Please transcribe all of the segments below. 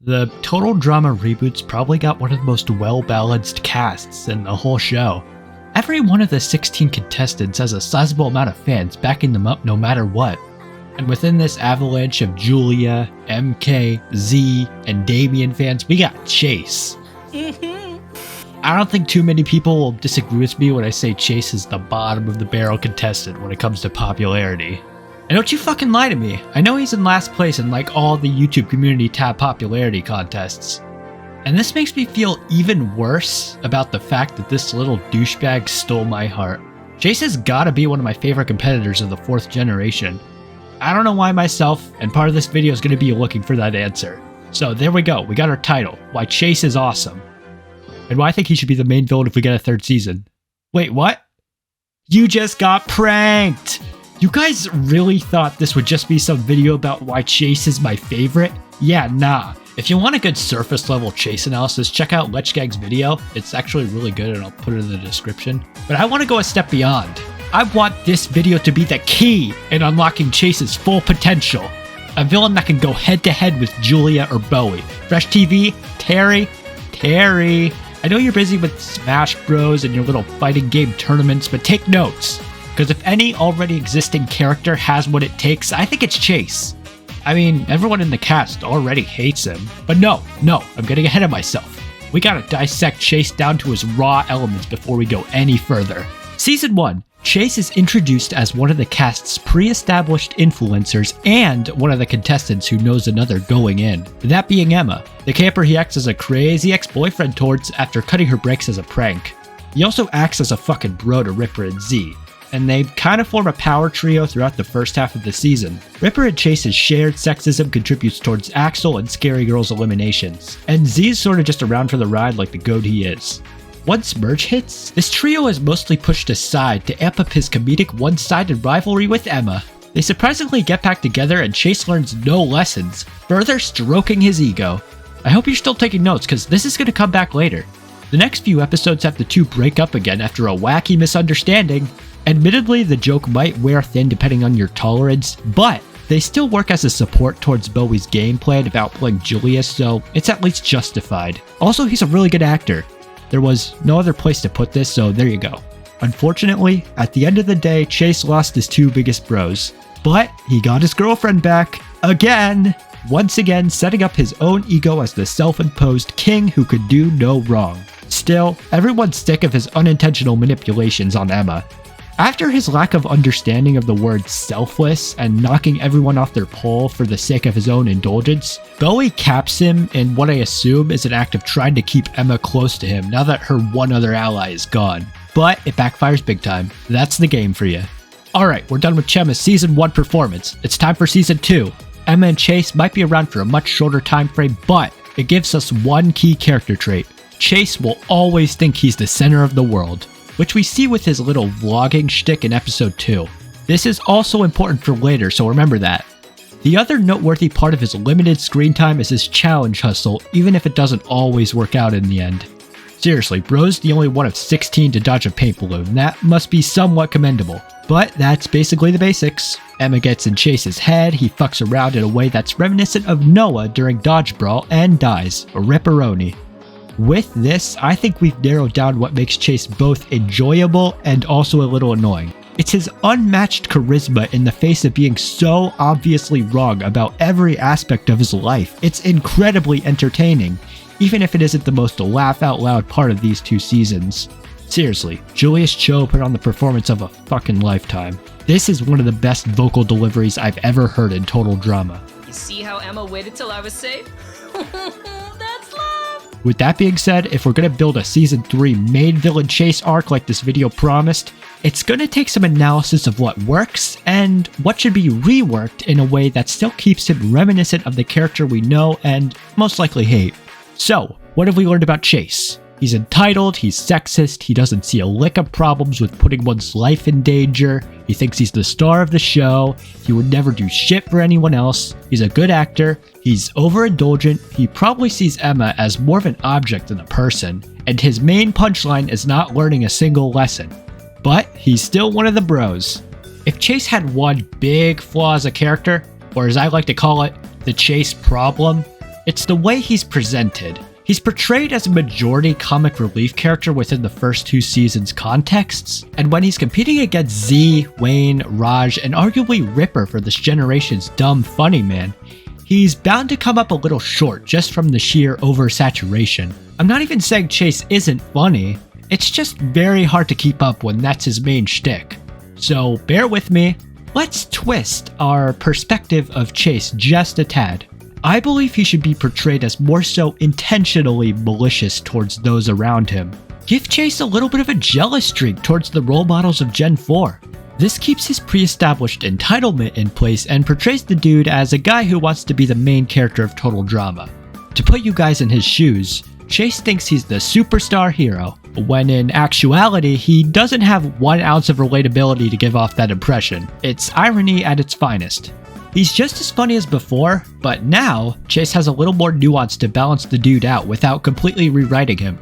The Total Drama Reboot's probably got one of the most well-balanced casts in the whole show. Every one of the 16 contestants has a sizable amount of fans backing them up no matter what. And within this avalanche of Julia, MK, Z, and Damien fans, we got Chase. I don't think too many people will disagree with me when I say Chase is the bottom of the barrel contestant when it comes to popularity. And don't you fucking lie to me. I know he's in last place in like all the YouTube community tab popularity contests. And this makes me feel even worse about the fact that this little douchebag stole my heart. Chase has gotta be one of my favorite competitors of the 4th generation. I don't know why myself, and part of this video is gonna be looking for that answer. So there we go, we got our title, why Chase is awesome. And why I think he should be the main villain if we get a 3rd season. Wait, what? You just got pranked! You guys really thought this would just be some video about why Chase is my favorite? Yeah, nah. If you want a good surface level Chase analysis, check out LechGang's video. It's actually really good and I'll put it in the description. But I want to go a step beyond. I want this video to be the key in unlocking Chase's full potential. A villain that can go head to head with Julia or Bowie. Fresh TV, Terry. I know you're busy with Smash Bros and your little fighting game tournaments, but take notes. Because if any already existing character has what it takes, I think it's Chase. I mean, everyone in the cast already hates him. But no, I'm getting ahead of myself. We gotta dissect Chase down to his raw elements before we go any further. Season 1, Chase is introduced as one of the cast's pre-established influencers and one of the contestants who knows another going in. That being Emma, the camper he acts as a crazy ex-boyfriend towards after cutting her brakes as a prank. He also acts as a fucking bro to Ripper and Z. And they kind of form a power trio throughout the first half of the season. Ripper and Chase's shared sexism contributes towards Axel and Scary Girl's eliminations, and Z's sort of just around for the ride like the goat he is. Once merge hits, this trio is mostly pushed aside to amp up his comedic one-sided rivalry with Emma. They surprisingly get back together and Chase learns no lessons, further stroking his ego. I hope you're still taking notes because this is going to come back later. The next few episodes have the two break up again after a wacky misunderstanding. Admittedly, the joke might wear thin depending on your tolerance, but they still work as a support towards Bowie's game plan about playing Julia, so it's at least justified. Also, he's a really good actor. There was no other place to put this, so there you go. Unfortunately, at the end of the day, Chase lost his 2 biggest bros, but he got his girlfriend back, again! Once again, setting up his own ego as the self-imposed king who could do no wrong. Still, everyone's sick of his unintentional manipulations on Emma. After his lack of understanding of the word selfless and knocking everyone off their pole for the sake of his own indulgence, Bowie caps him in what I assume is an act of trying to keep Emma close to him now that her one other ally is gone. But it backfires big time. That's the game for you. Alright, we're done with Chema's Season 1 performance. It's time for Season 2. Emma and Chase might be around for a much shorter time frame, but it gives us one key character trait. Chase will always think he's the center of the world, which we see with his little vlogging shtick in episode 2. This is also important for later, so remember that. The other noteworthy part of his limited screen time is his challenge hustle, even if it doesn't always work out in the end. Seriously, bro's the only one of 16 to dodge a paint balloon. That must be somewhat commendable. But that's basically the basics. Emma gets in Chase's head, he fucks around in a way that's reminiscent of Noah during Dodge Brawl, and dies. A ripperoni. With this, I think we've narrowed down what makes Chase both enjoyable and also a little annoying. It's his unmatched charisma in the face of being so obviously wrong about every aspect of his life. It's incredibly entertaining, even if it isn't the most laugh-out-loud part of these 2 seasons. Seriously, Julius Cho put on the performance of a fucking lifetime. This is one of the best vocal deliveries I've ever heard in Total Drama. You see how Emma waited till I was safe? That's love! With that being said, if we're going to build a Season 3 main villain Chase arc like this video promised, it's going to take some analysis of what works and what should be reworked in a way that still keeps him reminiscent of the character we know and most likely hate. So, what have we learned about Chase? He's entitled, he's sexist, he doesn't see a lick of problems with putting one's life in danger, he thinks he's the star of the show, he would never do shit for anyone else, he's a good actor, he's overindulgent, he probably sees Emma as more of an object than a person, and his main punchline is not learning a single lesson. But he's still one of the bros. If Chase had one big flaw as a character, or as I like to call it, the Chase problem, It's the way he's presented. He's portrayed as a majority comic relief character within the first 2 seasons' contexts, and when he's competing against Z, Wayne, Raj, and arguably Ripper for this generation's dumb funny man, he's bound to come up a little short just from the sheer oversaturation. I'm not even saying Chase isn't funny, it's just very hard to keep up when that's his main shtick. So bear with me, let's twist our perspective of Chase just a tad. I believe he should be portrayed as more so intentionally malicious towards those around him. Give Chase a little bit of a jealous streak towards the role models of Gen 4. This keeps his pre-established entitlement in place and portrays the dude as a guy who wants to be the main character of total drama. To put you guys in his shoes, Chase thinks he's the superstar hero, when in actuality he doesn't have 1 ounce of relatability to give off that impression. It's irony at its finest. He's just as funny as before, but now Chase has a little more nuance to balance the dude out without completely rewriting him.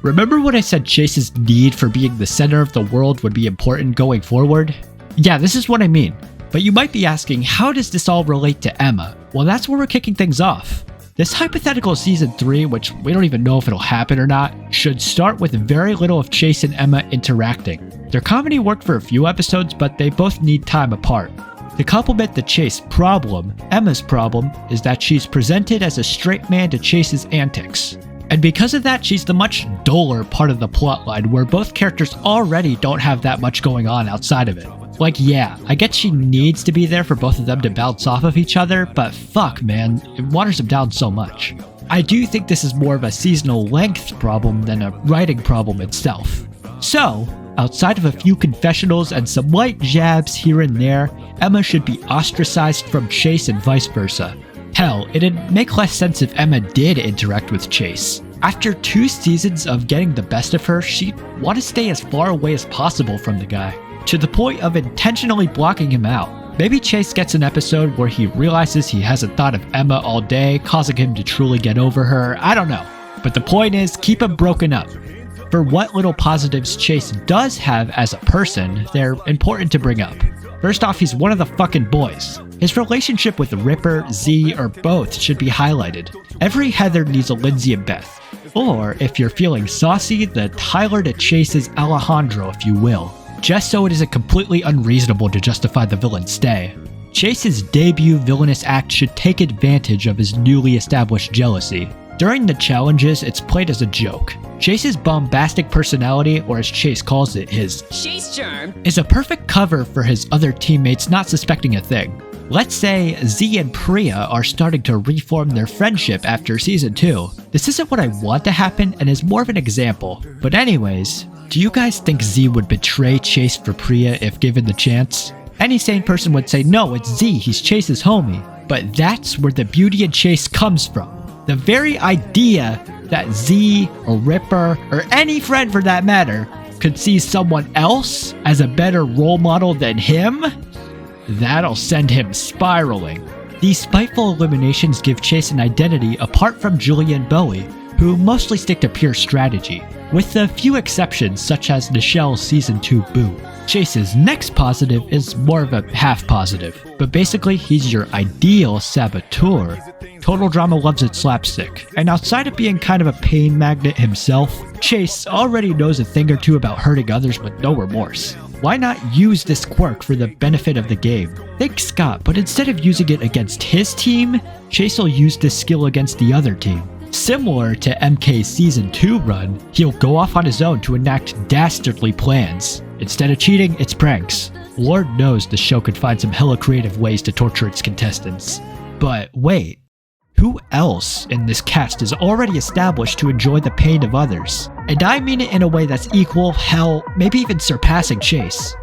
Remember when I said Chase's need for being the center of the world would be important going forward? Yeah, this is what I mean. But you might be asking, how does this all relate to Emma? Well, that's where we're kicking things off. This hypothetical season 3, which we don't even know if it'll happen or not, should start with very little of Chase and Emma interacting. Their comedy worked for a few episodes, but they both need time apart. To complement the Chase problem, Emma's problem is that she's presented as a straight man to Chase's antics. And because of that, she's the much duller part of the plotline where both characters already don't have that much going on outside of it. Like, yeah, I get she needs to be there for both of them to bounce off of each other, but fuck man, it waters them down so much. I do think this is more of a seasonal length problem than a writing problem itself. So, outside of a few confessionals and some light jabs here and there, Emma should be ostracized from Chase and vice versa. Hell, it'd make less sense if Emma did interact with Chase. After 2 seasons of getting the best of her, she'd want to stay as far away as possible from the guy, to the point of intentionally blocking him out. Maybe Chase gets an episode where he realizes he hasn't thought of Emma all day, causing him to truly get over her, I don't know. But the point is, keep him broken up. For what little positives Chase does have as a person, they're important to bring up. First off, he's one of the fucking boys. His relationship with Ripper, Z, or both should be highlighted. Every Heather needs a Lindsay and Beth. Or, if you're feeling saucy, the Tyler to Chase's Alejandro, if you will. Just so it isn't completely unreasonable to justify the villain's stay. Chase's debut villainous act should take advantage of his newly established jealousy. During the challenges, it's played as a joke. Chase's bombastic personality, or as Chase calls it, his Chase charm, is a perfect cover for his other teammates not suspecting a thing. Let's say Z and Priya are starting to reform their friendship after season 2. This isn't what I want to happen and is more of an example. But anyways, do you guys think Z would betray Chase for Priya if given the chance? Any sane person would say no, it's Z, he's Chase's homie. But that's where the beauty in Chase comes from. The very idea that Z or Ripper or any friend for that matter could see someone else as a better role model than him, that'll send him spiraling. These spiteful eliminations give Chase an identity apart from Julia and Bowie, who mostly stick to pure strategy, with a few exceptions such as Nichelle's season 2 boo. Chase's next positive is more of a half positive, but basically he's your ideal saboteur. Total Drama loves its slapstick, and outside of being kind of a pain magnet himself, Chase already knows a thing or two about hurting others with no remorse. Why not use this quirk for the benefit of the game? Think Scott, but instead of using it against his team, Chase will use this skill against the other team. Similar to MK's season 2 run, he'll go off on his own to enact dastardly plans. Instead of cheating, it's pranks. Lord knows the show could find some hella creative ways to torture its contestants. But wait, who else in this cast is already established to enjoy the pain of others? And I mean it in a way that's equal, hell, maybe even surpassing Chase.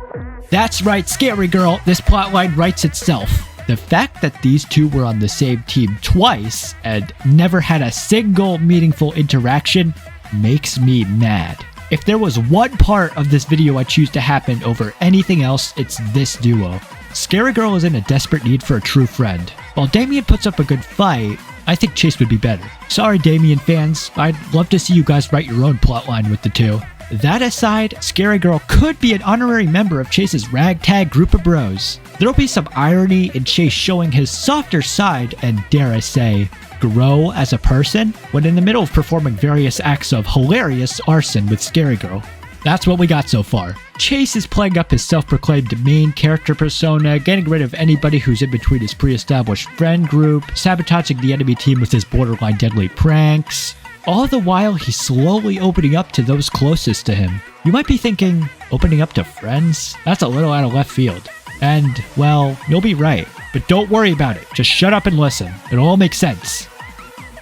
That's right, Scary Girl, this plotline writes itself. The fact that these two were on the same team twice and never had a single meaningful interaction makes me mad. If there was one part of this video I choose to happen over anything else, it's this duo. Scary Girl is in a desperate need for a true friend. While Damien puts up a good fight, I think Chase would be better. Sorry Damien fans, I'd love to see you guys write your own plotline with the two. That aside, Scary Girl could be an honorary member of Chase's ragtag group of bros. There'll be some irony in Chase showing his softer side and, dare I say, grow as a person when in the middle of performing various acts of hilarious arson with Scary Girl. That's what we got so far. Chase is playing up his self-proclaimed main character persona, getting rid of anybody who's in between his pre-established friend group, sabotaging the enemy team with his borderline deadly pranks. All the while, he's slowly opening up to those closest to him. You might be thinking, opening up to friends? That's a little out of left field. And, well, you'll be right. But don't worry about it. Just shut up and listen. It'll all make sense.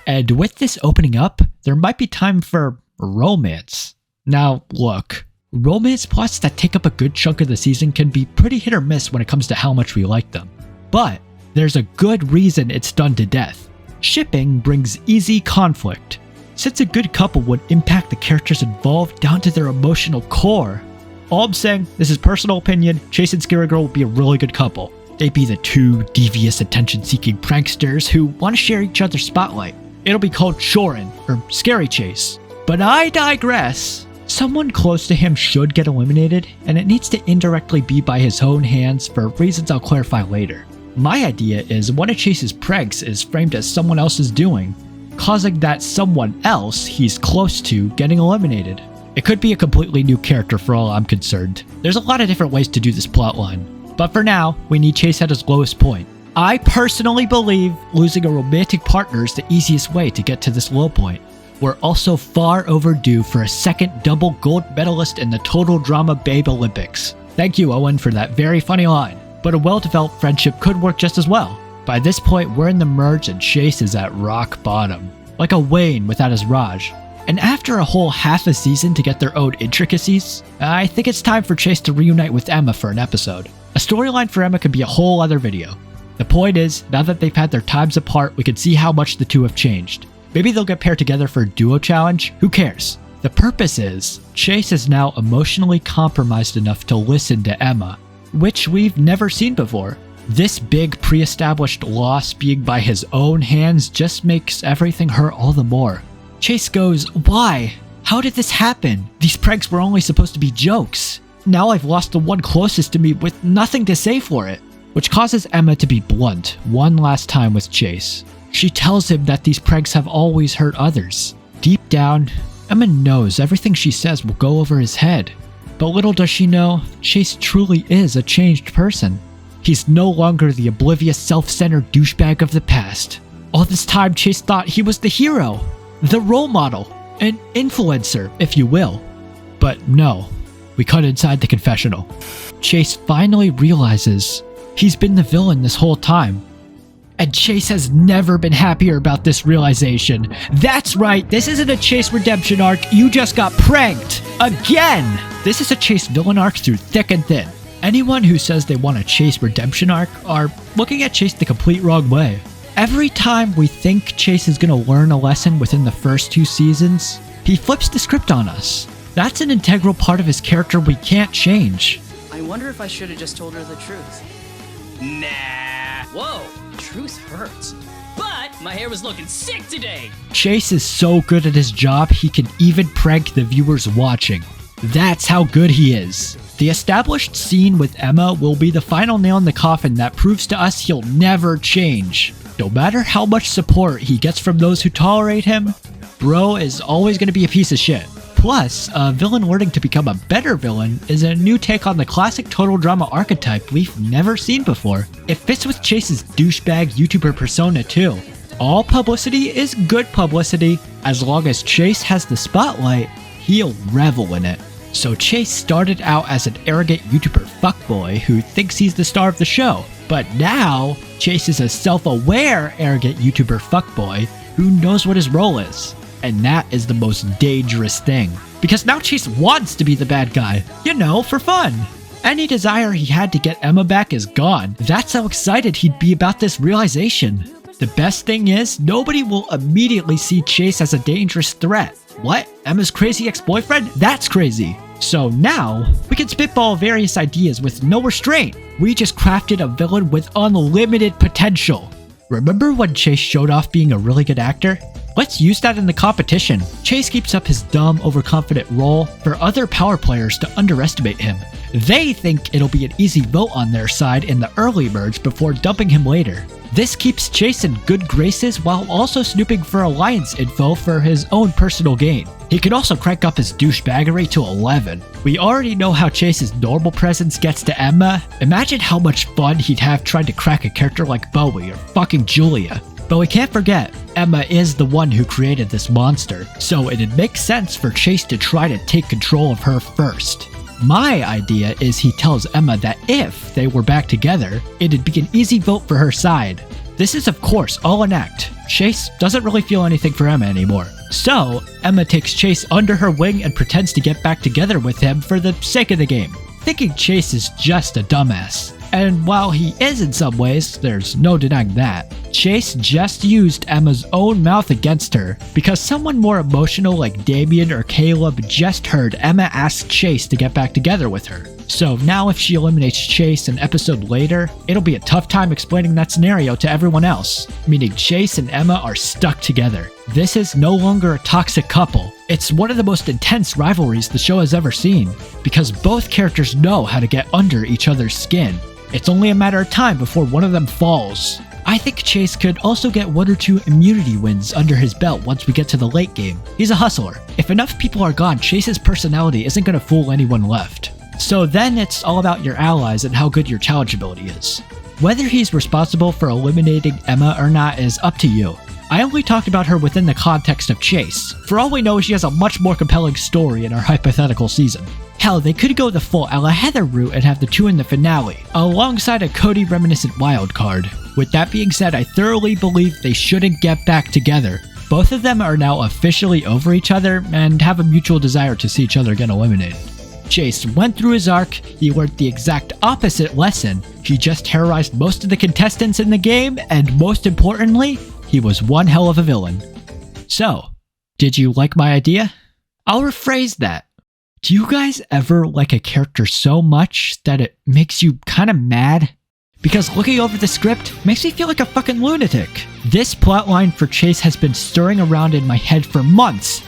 And with this opening up, there might be time for romance. Now, look, romance plots that take up a good chunk of the season can be pretty hit or miss when it comes to how much we like them. But there's a good reason it's done to death. Shipping brings easy conflict. Since a good couple would impact the characters involved down to their emotional core. All I'm saying, this is personal opinion, Chase and Scary Girl would be a really good couple. They'd be the two devious attention-seeking pranksters who want to share each other's spotlight. It'll be called Chorin, or Scary Chase. But I digress. Someone close to him should get eliminated, and it needs to indirectly be by his own hands for reasons I'll clarify later. My idea is one of Chase's pranks is framed as someone else's doing, causing that someone else he's close to getting eliminated. It could be a completely new character for all I'm concerned. There's a lot of different ways to do this plotline, but for now, we need Chase at his lowest point. I personally believe losing a romantic partner is the easiest way to get to this low point. We're also far overdue for a second double gold medalist in the Total Drama Babe Olympics. Thank you, Owen, for that very funny line. But a well-developed friendship could work just as well. By this point, we're in the merge and Chase is at rock bottom. Like a Wayne without his Raj. And after a whole half a season to get their own intricacies, I think it's time for Chase to reunite with Emma for an episode. A storyline for Emma could be a whole other video. The point is, now that they've had their times apart, we can see how much the two have changed. Maybe they'll get paired together for a duo challenge? Who cares? The purpose is, Chase is now emotionally compromised enough to listen to Emma, which we've never seen before. This big pre-established loss being by his own hands just makes everything hurt all the more. Chase goes, why? How did this happen? These pranks were only supposed to be jokes. Now I've lost the one closest to me with nothing to say for it. Which causes Emma to be blunt one last time with Chase. She tells him that these pranks have always hurt others. Deep down, Emma knows everything she says will go over his head. But little does she know, Chase truly is a changed person. He's no longer the oblivious, self-centered douchebag of the past. All this time, Chase thought he was the hero, the role model, an influencer, if you will. But no, we cut inside the confessional. Chase finally realizes he's been the villain this whole time. And Chase has never been happier about this realization. That's right, this isn't a Chase redemption arc, you just got pranked! Again! This is a Chase villain arc through thick and thin. Anyone who says they want a Chase redemption arc are looking at Chase the complete wrong way. Every time we think Chase is gonna learn a lesson within the first 2 seasons, he flips the script on us. That's an integral part of his character we can't change. I wonder if I should have just told her the truth. Nah. Whoa, truth hurts. But my hair was looking sick today. Chase is so good at his job, he can even prank the viewers watching. That's how good he is. The established scene with Emma will be the final nail in the coffin that proves to us he'll never change. No matter how much support he gets from those who tolerate him, bro is always going to be a piece of shit. Plus, a villain learning to become a better villain is a new take on the classic total drama archetype we've never seen before. It fits with Chase's douchebag YouTuber persona too. All publicity is good publicity. As long as Chase has the spotlight, he'll revel in it. So Chase started out as an arrogant YouTuber fuckboy who thinks he's the star of the show. But now, Chase is a self-aware arrogant YouTuber fuckboy who knows what his role is. And that is the most dangerous thing. Because now Chase wants to be the bad guy. You know, for fun. Any desire he had to get Emma back is gone. That's how excited he'd be about this realization. The best thing is, nobody will immediately see Chase as a dangerous threat. What? Emma's crazy ex-boyfriend? That's crazy. So now, we can spitball various ideas with no restraint. We just crafted a villain with unlimited potential. Remember when Chase showed off being a really good actor? Let's use that in the competition. Chase keeps up his dumb, overconfident role for other power players to underestimate him. They think it'll be an easy vote on their side in the early merge before dumping him later. This keeps Chase in good graces while also snooping for alliance info for his own personal gain. He can also crank up his douchebaggery to 11. We already know how Chase's normal presence gets to Emma. Imagine how much fun he'd have trying to crack a character like Bowie or fucking Julia. But we can't forget, Emma is the one who created this monster, so it'd make sense for Chase to try to take control of her first. My idea is he tells Emma that if they were back together, it'd be an easy vote for her side. This is of course all an act. Chase doesn't really feel anything for Emma anymore. So, Emma takes Chase under her wing and pretends to get back together with him for the sake of the game, thinking Chase is just a dumbass. And while he is in some ways, there's no denying that, Chase just used Emma's own mouth against her because someone more emotional like Damien or Caleb just heard Emma ask Chase to get back together with her. So now if she eliminates Chase an episode later, it'll be a tough time explaining that scenario to everyone else, meaning Chase and Emma are stuck together. This is no longer a toxic couple. It's one of the most intense rivalries the show has ever seen, because both characters know how to get under each other's skin. It's only a matter of time before one of them falls. I think Chase could also get 1 or 2 immunity wins under his belt once we get to the late game. He's a hustler. If enough people are gone, Chase's personality isn't going to fool anyone left. So then it's all about your allies and how good your challenge ability is. Whether he's responsible for eliminating Emma or not is up to you. I only talked about her within the context of Chase. For all we know, she has a much more compelling story in our hypothetical season. Hell, they could go the full Ella Heather route and have the two in the finale, alongside a Cody reminiscent wildcard. With that being said, I thoroughly believe they shouldn't get back together. Both of them are now officially over each other and have a mutual desire to see each other get eliminated. Chase went through his arc, he learned the exact opposite lesson. He just terrorized most of the contestants in the game, and most importantly, he was one hell of a villain. So, did you like my idea? I'll rephrase that. Do you guys ever like a character so much that it makes you kind of mad? Because looking over the script makes me feel like a fucking lunatic. This plotline for Chase has been stirring around in my head for months,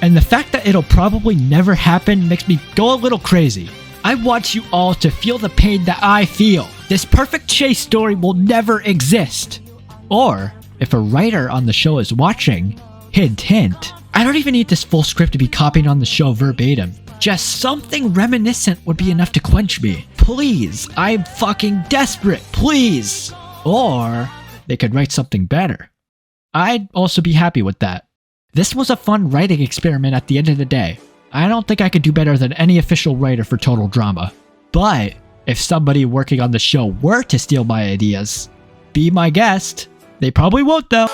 and the fact that it'll probably never happen makes me go a little crazy. I want you all to feel the pain that I feel. This perfect Chase story will never exist. Or, if a writer on the show is watching, hint hint, I don't even need this full script to be copied on the show verbatim. Just something reminiscent would be enough to quench me. Please, I'm fucking desperate, please. Or they could write something better. I'd also be happy with that. This was a fun writing experiment at the end of the day. I don't think I could do better than any official writer for Total Drama. But if somebody working on the show were to steal my ideas, be my guest. They probably won't though.